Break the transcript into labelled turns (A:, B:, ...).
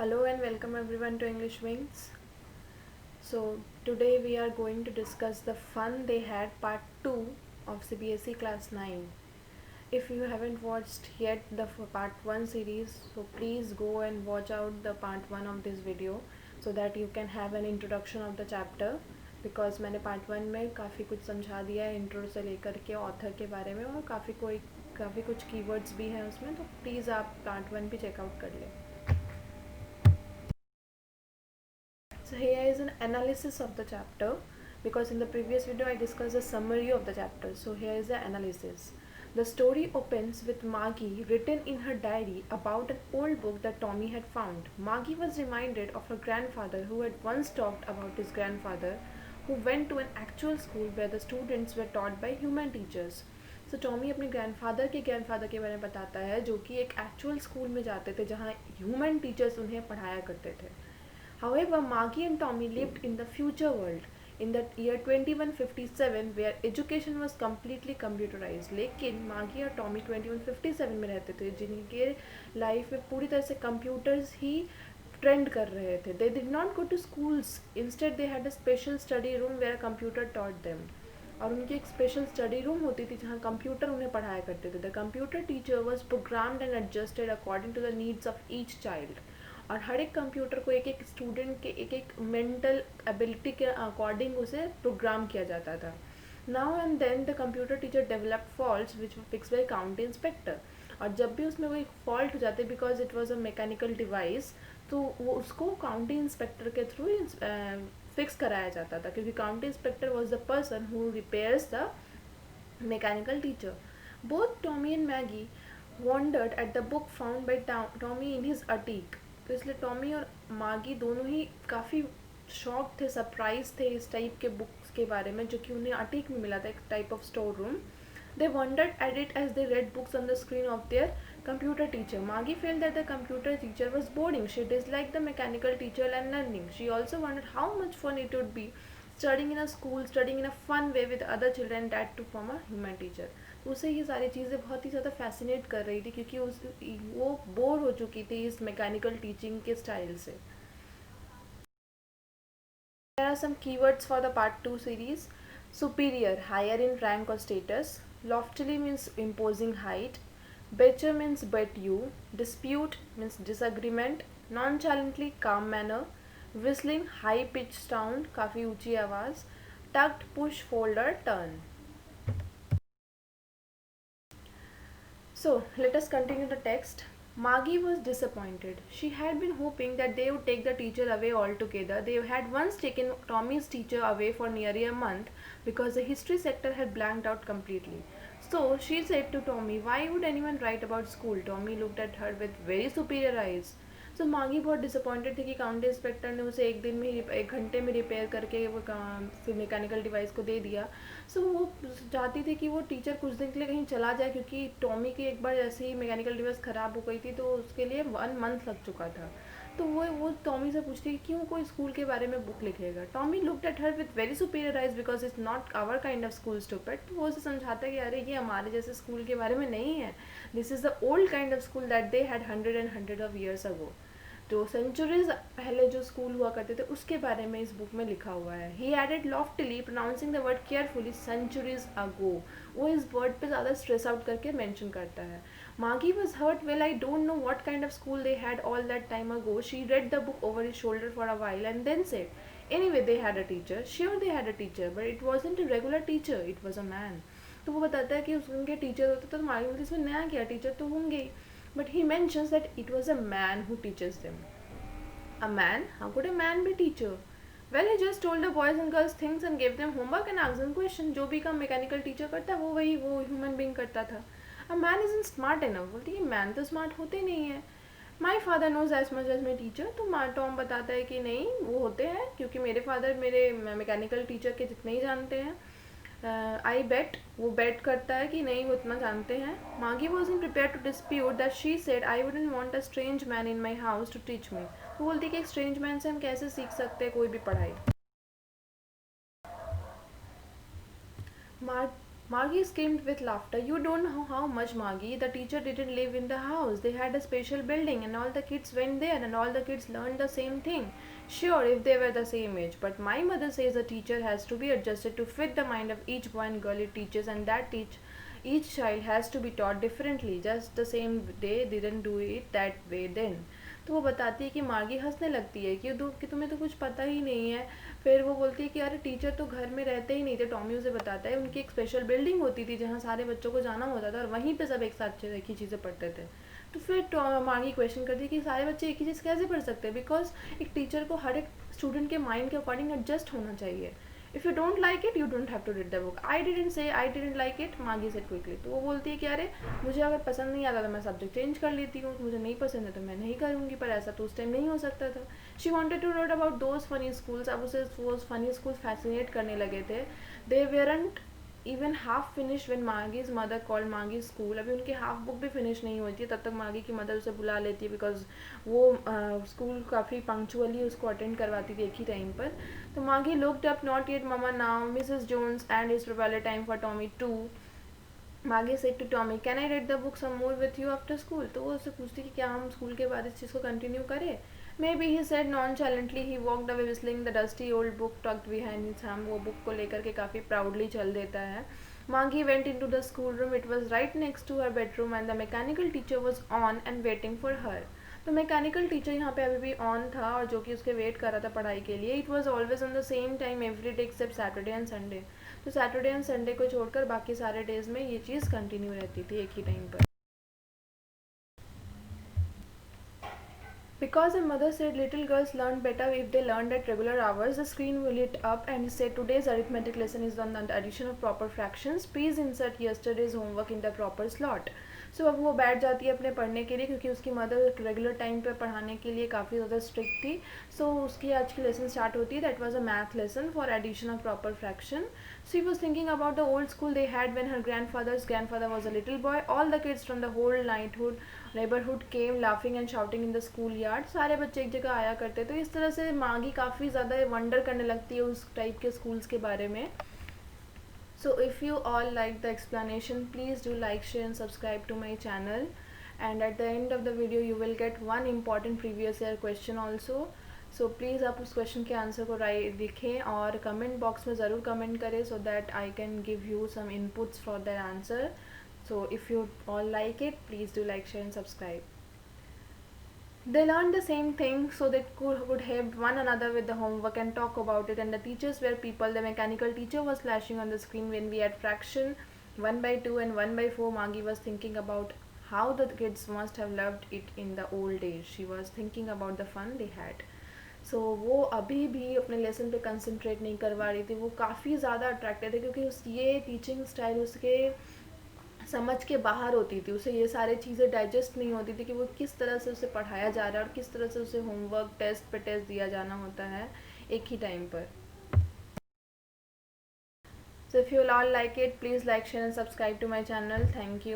A: Hello and welcome everyone to English Wings. So today we are going to discuss the fun they had part 2 of CBSE class 9. If you haven't watched yet the part 1 series, so please go and watch out the part 1 of this video so that you can have an introduction of the chapter, because मैंने part 1 में काफ़ी कुछ समझा दिया है intro से लेकर के ऑथर के बारे में, और काफ़ी कुछ कीवर्ड्स भी हैं उसमें, तो प्लीज़ आप part 1 भी चेकआउट कर लें. So here is an analysis of the chapter, because in the previous video I discussed a summary of the chapter. So here is the analysis. The story opens with Margie written in her diary about an old book that Tommy had found. Margie was reminded of her grandfather, who had once talked about his grandfather who went to an actual school where the students were taught by human teachers. So Tommy अपने grandfather के बारे में बताता है, जो कि एक actual school में जाते थे जहाँ ह्यूमन टीचर्स उन्हें पढ़ाया करते थे. However, Margie and Tommy lived in the future world in the year 2157, where education was completely computerized. लेकिन मागी और टॉमी 2157 में रहते थे, जिनके लाइफ में पूरी तरह से कंप्यूटर्स ही ट्रेंड कर रहे थे. They did not go to schools. Instead, they had a special study room where a computer taught them. और उनकी एक स्पेशल स्टडी रूम होती थी जहाँ कंप्यूटर उन्हें पढ़ाया करते थे. The computer teacher was programmed and adjusted according to the needs of each child. और हर एक कंप्यूटर को एक एक स्टूडेंट के एक एक मेंटल एबिलिटी के अकॉर्डिंग उसे प्रोग्राम किया जाता था. Now and then the computer teacher develop faults which were fixed by county inspector. और जब भी उसमें कोई फॉल्ट हो जाते, because it was a mechanical device, तो वो उसको काउंटी इंस्पेक्टर के थ्रू फिक्स कराया जाता था, क्योंकि county inspector was the person who repairs the mechanical teacher. Both Tommy and Maggie wondered at the book found by Tommy in his attic. तो इसलिए टॉमी और मागी दोनों ही काफ़ी शॉक थे, सरप्राइज थे इस टाइप के बुक्स के बारे में, जो कि उन्हें अटीक में मिला था, एक type of store room. They wondered at it as they read books on the screen of their computer teacher. Margie felt that the computer teacher was boring. She disliked the mechanical teacher and learning. She also wondered how much fun it would be studying in a school, studying in a fun way with other children, that too from a human teacher. उसे ये सारी चीज़ें बहुत ही ज़्यादा fascinate कर रही थी, क्योंकि वो बोर हो चुकी थी इस मैकेनिकल टीचिंग के स्टाइल से. There are some keywords for the part 2 series. Superior, higher in rank or status. Loftily means imposing height. Betcher means bet you. Dispute means disagreement. Nonchalantly, calm manner. Whistling, high pitched sound, काफ़ी ऊंची आवाज़. Tucked, push, fold or turn. So let us continue the text. Margie was disappointed. She had been hoping that they would take the teacher away altogether. They had once taken Tommy's teacher away for nearly a month because the history sector had blanked out completely. So she said to Tommy, "Why would anyone write about school?" Tommy looked at her with very superior eyes. सो मांगी बहुत disappointed थी कि county inspector ने उसे एक दिन में ही, एक घंटे में रिपेयर करके वो फिर मैकेनिकल डिवाइस को दे दिया. सो वो चाहती थी कि वो टीचर कुछ दिन के लिए कहीं चला जाए, क्योंकि टॉमी की एक बार ऐसे ही मैकेनिकल डिवाइस ख़राब हो गई थी, तो उसके लिए 1 मंथ लग चुका था. तो वो टॉमी से पूछती कि क्यों कोई स्कूल के बारे में बुक लिखेगा. Tommy looked at her with very superior eyes, because it's not our kind of school stupid. तो वो उसे समझाता है कि अरे ये हमारे जैसे स्कूल के बारे में नहीं है. This is the old kind of school that they had hundred of years ago. जो सेंचुरीज पहले जो स्कूल हुआ करते थे उसके बारे में इस बुक में लिखा हुआ है. He added loftily, pronouncing the word carefully, centuries ago. वो इस वर्ड पे ज़्यादा स्ट्रेस आउट करके मेंशन करता है. Maggie was hurt. Well, I don't know what kind of school they had all that time ago. She read the book over his shoulder for a while and then said, anyway they had a teacher, sure they had a teacher, but it wasn't a regular teacher, it was a man. तो वो बताता है कि उनके teacher होते तो मागी बोलती इसमें नया क्या, टीचर तो होंगे ही. But he mentions that it was a man who teaches them. A man? How could a man be teacher? Well, he just told the boys and girls things and gave them homework and asked them questions. जो भी काम mechanical teacher करता है वो human being करता था. A man isn't smart enough. बोलती है मैन तो स्मार्ट होते नहीं है. My father knows as much as my teacher. तो टॉम बताता है कि नहीं वो होते हैं, क्योंकि मेरे फादर मेरे मैकेनिकल टीचर के जितने ही जानते हैं. आई बेट, वो बेट करता है कि नहीं वो इतना जानते हैं. Maggie was unprepared to dispute that. She said I wouldn't want a strange man in my house to teach me. वो बोलती है कि एक स्ट्रेंज मैन से हम कैसे सीख सकते हैं कोई भी पढ़ाई. Margie screamed with laughter. You don't know how much, Margie. The teacher didn't live in the house. They had a special building and all the kids went there and all the kids learned the same thing. Sure, if they were the same age. But my mother says a teacher has to be adjusted to fit the mind of each boy and girl it teaches, and that each child has to be taught differently. Just the same they didn't do it that way then. तो वो बताती है कि मार्गी हंसने लगती है कि तुम्हें तो कुछ पता ही नहीं है। फिर वो बोलती है कि अरे टीचर तो घर में रहते ही नहीं थे। टॉमी उसे बताता है उनकी एक स्पेशल बिल्डिंग होती थी जहाँ सारे बच्चों को जाना होता था और वहीं पे सब एक साथ एक ही चीज़ें पढ़ते थे। तो फिर मार्गी क्वेश्चन करती है कि सारे बच्चे एक ही चीज़ कैसे पढ़ सकते हैं, बिकॉज एक टीचर को हर एक स्टूडेंट के माइंड के अकॉर्डिंग एडजस्ट होना चाहिए। If you don't like it you don't have to read the book. I didn't say I didn't like it, Margie said quickly. तो वो बोलती है कि अरे मुझे अगर पसंद नहीं आता तो मैं सब्जेक्ट चेंज कर लेती हूँ, मुझे नहीं पसंद है तो मैं नहीं करूँगी, पर ऐसा तो उस टाइम नहीं हो सकता था। She wanted to know about those funny schools. अब उसे वो फनी स्कूल फैसिनेट करने लगे थे। They weren't even half finished when Margie's mother called Margie school. अभी उनकी हाफ बुक भी फिनिश नहीं हुई थी, तब तक मार्गी की मदर उसे बुला लेती है, बिकॉज वो स्कूल काफ़ी पंक्चुअली उसको अटेंड करवाती थी एक ही टाइम पर। तो Margie looked up, not yet mama now, Mrs Jones and is probably time for Tommy too. Margie said to Tommy, can I read the book some more with you after school. तो वो उससे पूछती कि क्या हम school के बाद इस चीज़ को कंटिन्यू करें। May be he said nonchalantly. He walked away whistling the dusty old book tucked behind his arm. वो बुक को लेकर के काफ़ी प्राउडली चल देता है। Margie went into the schoolroom. It was right next to her bedroom and the mechanical teacher was on and waiting for her. तो mechanical teacher यहाँ पे अभी भी ऑन था और जो कि उसके वेट कर रहा था पढ़ाई के लिए। It was always on the same time every day except Saturday and Sunday. तो सैटरडे एंड संडे को छोड़कर बाकी सारे डेज में ये चीज़ कंटिन्यू रहती थी एक ही टाइम पर। Because her mother said little girls learn better if they learned at regular hours, the screen lit up and said today's arithmetic lesson is on the addition of proper fractions. Please insert yesterday's homework in the proper slot. So अब वो बैठ जाती है अपने पढ़ने के लिए, क्योंकि उसकी मदर रेगुलर टाइम पे पढ़ाने के लिए काफ़ी ज़्यादा स्ट्रिक्ट थी। सो उसकी आज की लेसन स्टार्ट होती है। That was a math lesson for addition of proper fraction. So he was thinking about the old school they had when her grandfather was a little boy. All the kids from the whole neighborhood came laughing and shouting in the schoolyard. सारे बच्चे एक जगह आया करते। तो इस तरह से मागी काफ़ी ज़्यादा वंडर करने लगती है उस टाइप के स्कूल्स के बारे में। So if you all like the explanation, please do like, share and subscribe to my channel. And at the end of the video you will get one important previous year question also. So please आप उस question के answer को लिखें और comment box में ज़रूर comment करें, so that I can give you some inputs for that answer. So if you all like it, please do like, share and subscribe. They learned the same thing, so they could help one another with the homework and talk about it. And the teachers were people. The mechanical teacher was flashing on the screen when we had fraction 1 by 2 and 1 by 4. Margie was thinking about how the kids must have loved it in the old days. She was thinking about the fun they had. सो वो अभी भी अपने lesson पे concentrate नहीं करवा रही थी। वो काफ़ी ज़्यादा अट्रैक्टेड है क्योंकि ये टीचिंग स्टाइल उसके समझ के बाहर होती थी। उसे ये सारी चीज़ें डाइजेस्ट नहीं होती थी कि वो किस तरह से उसे पढ़ाया जा रहा है और किस तरह से उसे होमवर्क टेस्ट पे टेस्ट दिया जाना होता है एक ही टाइम पर। So if you all like it, please like, share and subscribe to my channel. Thank you.